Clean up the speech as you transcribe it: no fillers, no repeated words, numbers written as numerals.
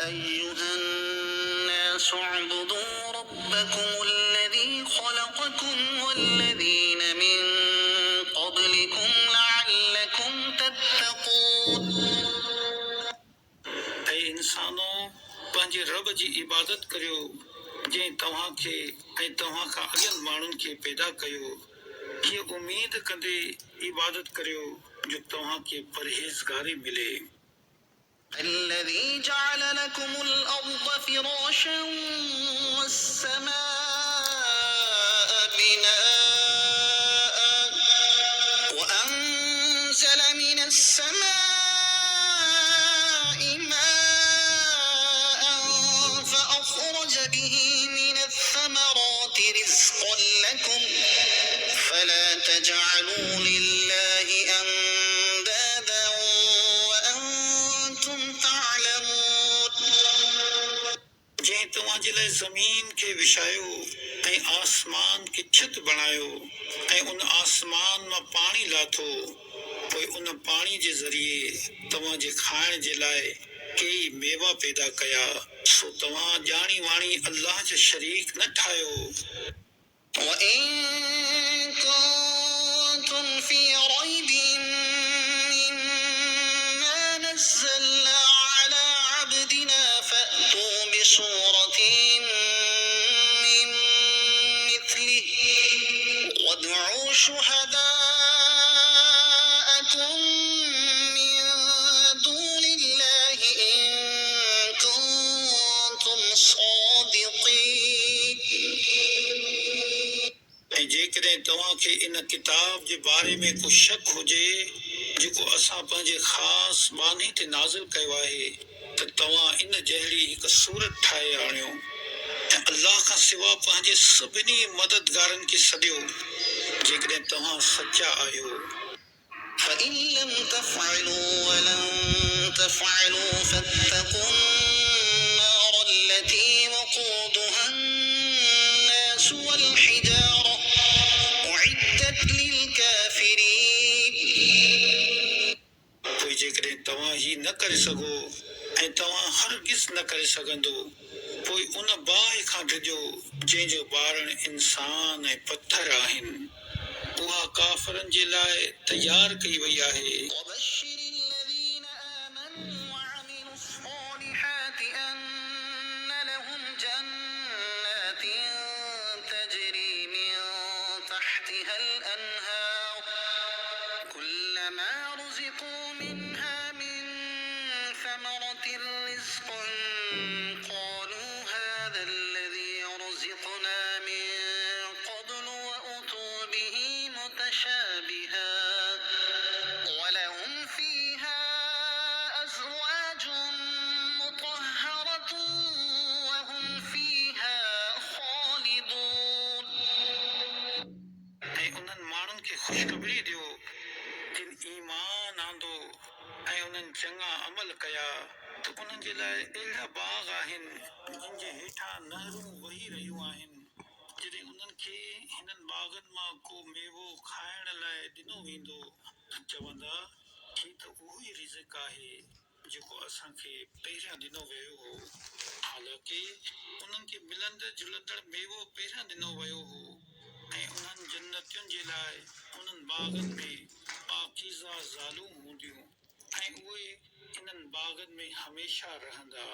أيها الناس اعبدوا ربكم الذي خلقكم والذين من قبلكم لعلكم تتقون. اے انسانو پنहिंजे रब जी इबादत करियो जंहिं तव्हां खे ऐं तव्हां खां अॻियनि माण्हुनि खे पैदा कयो। हीअ उमेद कंदे इबादत करियो जो तव्हां खे परहेज़गारी मिले। الذي جعل لكم الأرض فراشا والسماء بناء وأنزل من السماء ماء فأخرج به من الثمرات رزقا لكم فلا تجعلوا لله أندادا وأنتم تعلمون. जंहिं तव्हां जे लाइ ज़मीन खे विछायो ऐं आसमान खे छित बणायो ऐं उन आसमान मां पाणी लाथो पोइ उन पाणी जे ज़रिए तव्हां जे खाइण जे लाइ कई मेवा पैदा कया सो तव्हां ॼाणी वाणी अल्लाह जा शरीक न ठाहियो। وإن كنتم في ريب مما نزلنا على عبدنا فأتوا بسورة من مثله وادعوا شهداءكم من دون الله إن كنتم صادقين. ऐं जेकॾहिं तव्हां खे इन किताब जे बारे में को शक हुजे जेको असां पंहिंजे ख़ासि बानी ते नाज़िल कयो आहे त तव्हां इन जहिड़ी हिकु सूरत ठाहे आणियो ऐं अल्लाह खां सिवा पंहिंजे सभिनी मददगारनि खे सॾियो जेकॾहिं तव्हां सचा आहियो। فإن لم تفعلوا ولن تفعلوا فاتقوا النار التي وقودها الناس والحجارة أعدت للكافرين. पोइ जेकॾहिं तव्हां ही न करे सघो ऐं तव्हां हरगिज़ न करे सघंदो पोइ उन बाहि खां डिॼो जंहिंजो ॿारण इंसान ऐं पथर आहिनि उहा काफ़िरनि जे लाइ तयार कई वई आहे। وبشر الذين آمنوا وعملوا الصالحات أن لهم جنات تجري من تحتها الأنهار كلما رزقوا منها من ثمرة رزقا قالوا هذا الذي رزقنا من قبل وأتوا به متشابها ولهم فيها أزواج مطهرة وهم فيها خالدون. ऐं उन्हनि माण्हुनि खे ख़ुशख़बरी ॾियो जिन ईमान आंदो ऐं उन्हनि चङा अमल कया त उन्हनि जे लाइ अहिड़ा बाग़ आहिनि जिन जे हेठां नहरूं वही रहियूं आहिनि जॾहिं उन्हनि खे हिननि बाग़नि मां को मेवो खाइण लाइ ॾिनो वेंदो त चवंदा ही त उहो ई रिज़्क़ आहे जेको असांखे पहिरियां ॾिनो वियो हो हालांकि उन्हनि खे मिलंदड़ जुलंदड़ मेवो पहिरियां ॾिनो वियो हो ऐं उन्हनि जन्नतियुनि जे लाइ उन्हनि बाग़नि में पाकीज़ा ज़ालूं हूंदियूं ऐं उहे इन्हनि बाग़नि में हमेशह रहंदा।